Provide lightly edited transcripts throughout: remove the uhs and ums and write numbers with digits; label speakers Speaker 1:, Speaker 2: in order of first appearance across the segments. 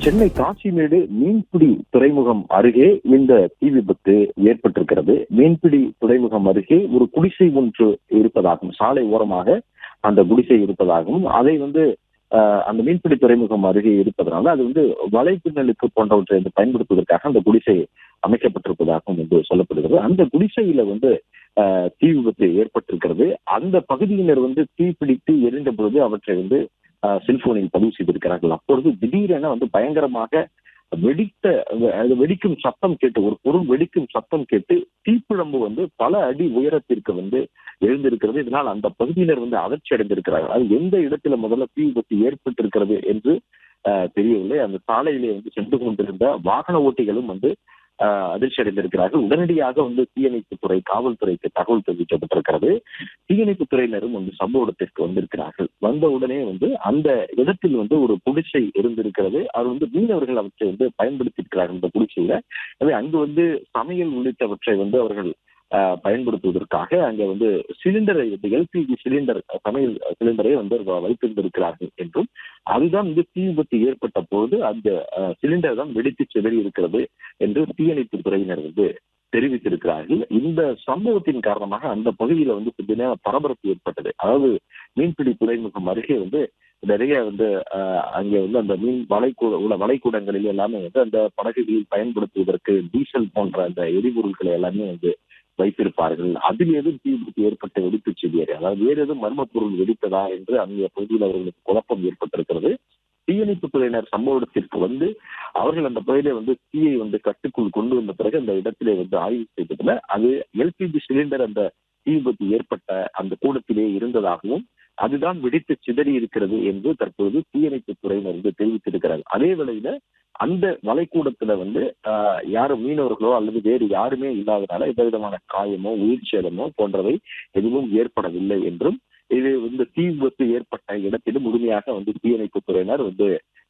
Speaker 1: சென்னை காசிமேடு மீன்பிடி துறைமுகம் அருகே இந்த தீ விபத்து ஏற்பட்டிருக்கிறது. மீன்பிடி துறைமுகம் அருகே ஒரு குடிசை ஒன்று இருப்பதாகவும், சாலை ஓரமாக அந்த குடிசை இருப்பதாகவும், அதை அந்த மீன்பிடி துறைமுகம் அருகே இருப்பதனால அது வலைப்பின்னலுக்கு போன்றவற்றை பயன்படுத்துவதற்காக அந்த குடிசை அமைக்கப்பட்டிருப்பதாகவும் சொல்லப்படுகிறது. அந்த குடிசையில தீ விபத்து ஏற்பட்டிருக்கிறது. அந்த பகுதியினர் தீ பிடித்து எரிந்த பொழுது அவற்றை செல்போனில் பதிவு செய்திருக்கிறார்கள். அப்பொழுது திடீரென பயங்கரமாக வெடிக்கும் சத்தம் கேட்டு, ஒரு பொருள் வெடிக்கும் சத்தம் கேட்டு தீப்பிழம்பு பல அடி உயரத்திற்கு எழுந்திருக்கிறது. இதனால் அந்த பகுதியினர் அதிர்ச்சி அடைந்திருக்கிறார்கள். அது எந்த இடத்துல முதல்ல தீ விபத்து ஏற்பட்டிருக்கிறது என்று தெரியவில்லை. அந்த சாலையிலே சென்று கொண்டிருந்த வாகன ஓட்டிகளும் அதிர்ச்சி அடைந்திருக்கிறார்கள். உடனடியாக தீயணைப்புத்துறை, காவல்துறைக்கு தகவல் தெரிவிக்கப்பட்டிருக்கிறது. தீயணைப்பு துறையினரும் சம்பவ இடத்திற்கு வந்திருக்கிறார்கள். வந்த உடனே அந்த இடத்தில் ஒரு குடிசை இருந்திருக்கிறது. அது மீனவர்கள் அவற்றை பயன்படுத்தி இருக்கிறார்கள். இந்த குடிசையில அங்கு சமையல் உள்ளிட்டவற்றை அவர்கள் பயன்படுத்துவதற்காக அங்க சிலிண்டரை, எல்பிஜி சிலிண்டர், சமையல் சிலிண்டரை வைத்திருந்திருக்கிறார்கள் என்றும், அதுதான் தீ விபத்து ஏற்பட்ட போது அந்த சிலிண்டர் தான் வெடித்து சிதறி இருக்கிறது என்று தீயணைப்பு துறையினர் தெரிவித்திருக்கிறார்கள். இந்த சம்பவத்தின் காரணமாக அந்த பகுதியில பரபரப்பு ஏற்பட்டது. அதாவது மீன்பிடி துறைமுகம் அருகே நிறைய அங்கே அந்த மீன் வளைக்கூடங்களில் எல்லாமே அந்த படகுகளில் பயன்படுத்துவதற்கு டீசல் போன்ற அந்த எரிபொருட்களை எல்லாமே வைத்திருப்பார்கள். அதில் எதுவும் தீ விபத்து ஏற்பட்ட வெடிப்பு செய்தியாரு, அதாவது வேறு எதுவும் மர்ம பொருள் வெடித்ததா என்று அந்த பகுதியில் அவர்களுக்கு குழப்பம் ஏற்பட்டிருக்கிறது. தீயணைப்பு துறையினர் சம்பவ இடத்திற்கு அவர்கள் அந்த பகுதியில தீயை கட்டுக்குள் கொண்டு வந்த பிறகு அந்த இடத்திலே ஆய்வு செய்ததுல அது எல்பிஜி சிலிண்டர் அந்த தீ விபத்து ஏற்பட்ட அந்த கூடத்திலே இருந்ததாகவும், அதுதான் வெடித்து சிதறி இருக்கிறது என்று தற்போது தீயணைப்பு துறையினர் தெரிவித்திருக்கிறார்கள். அதே வேளையில அந்த வளைக்கூடத்துல யாரும் மீனவர்களோ அல்லது வேறு யாருமே இல்லாதனால எந்த விதமான காயமோ உயிர் சேதமோ போன்றவை எதுவும் ஏற்படவில்லை என்றும், இது தீ விபத்து ஏற்பட்ட இடத்திலும் முழுமையாக தீயணைப்பு துறையினர்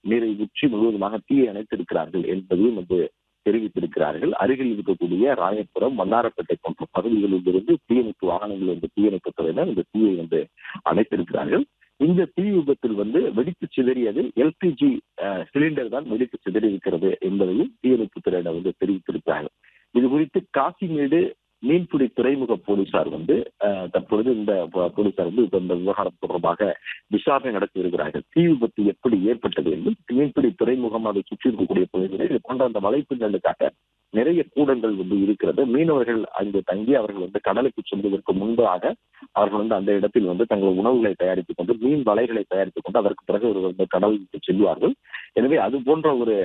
Speaker 1: நீரை ஊற்றி முழுவதுமாக தீயை அணைத்திருக்கிறார்கள் என்பதையும் தெரிவித்திருக்கிறார்கள். அருகில் இருக்கக்கூடிய ராயபுரம், வண்ணாரப்பேட்டை போன்ற பகுதிகளில் இருந்து தீயணைப்பு வாகனங்கள் தீயணைப்பு துறையினர் இந்த தீயை அணைத்திருக்கிறார்கள். இந்த தீ விபத்தில் வெடித்து சிதறியதில் எல்பிஜி சிலிண்டர் தான் வெடித்து சிதறி இருக்கிறது என்பதையும் தீயணைப்பு துறையினர் தெரிவித்திருக்கிறார்கள். இது குறித்து காசிமேடு மீன்பிடி துறைமுக போலீசார் தற்பொழுது இந்த போலீசார் இந்த விவகாரம் தொடர்பாக விசாரணை நடத்தி வருகிறார்கள். தீ விபத்து எப்படி ஏற்பட்டது என்று மீன்பிடி துறைமுகம், அதை சுற்றி இருக்கக்கூடிய பகுதிகளில் இது போன்ற அந்த வலைப்பின்னலுக்காக நிறைய கூடங்கள் இருக்கிறது. மீனவர்கள் அங்கு தங்கி அவர்கள் கடலுக்கு செல்வதற்கு முன்பாக அவர்கள் அந்த இடத்தில் தங்கள் உணவுகளை தயாரித்துக் கொண்டு, மீன் வலைகளை தயாரித்துக் கொண்டு அதற்கு பிறகு ஒரு கடலுக்கு செல்வார்கள். எனவே அது போன்ற ஒரு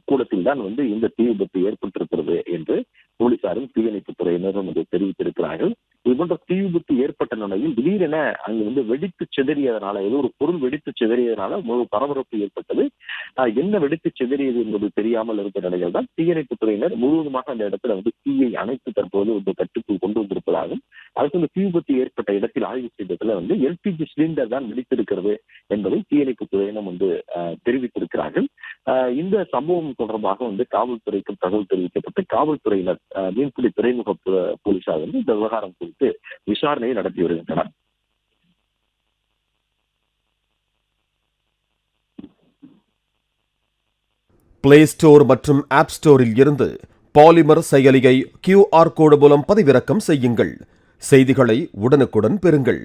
Speaker 1: கூடத்தில் தான் இந்த தீ விபத்து ஏற்பட்டிருக்கிறது என்று போலீசாரும் தீயணைப்பு துறையினரும் தெரிவித்திருக்கிறார்கள். இதுபோன்ற தீ விபத்து ஏற்பட்ட நிலையில் திடீரென அங்கு வெடித்து சிதறியதனால, ஏதோ ஒரு பொருள் வெடித்து சிதறியதனால முழு பரபரப்பு ஏற்பட்டது. என்ன வெடித்து சிதறியது என்பது தெரியாமல் இருக்கிற நிலையில் தான் தீயணைப்பு துறையினர் முழுவதுமாக அந்த இடத்துல தீயை அணைத்து தற்போது கட்டுக்குள் கொண்டு வந்திருப்பதாகவும், அதுக்கு தீ விபத்து ஏற்பட்ட இடத்தில் ஆய்வு செய்ததுல எல்பிஜி சிலிண்டர் தான் வெடித்திருக்கிறது என்பதை தீயணைப்பு துறையினம் தெரிவித்திருக்கிறார்கள். இந்த சம்பவம் தொடர்பாக காவல்துறைக்கும் தகவல் தெரிவிக்கப்பட்டு காவல்துறையினர், மீன்பிடி துறைமுக போலீசார் இந்த விவகாரம் குறித்து விசாரணையை நடத்தி வருகின்றனர்.
Speaker 2: பிளே ஸ்டோர் மற்றும் ஆப் ஸ்டோரில் இருந்து பாலிமர் செயலியை QR கோடு மூலம் பதிவிறக்கம் செய்யுங்கள். செய்திகளை உடனுக்குடன் பெறுங்கள்.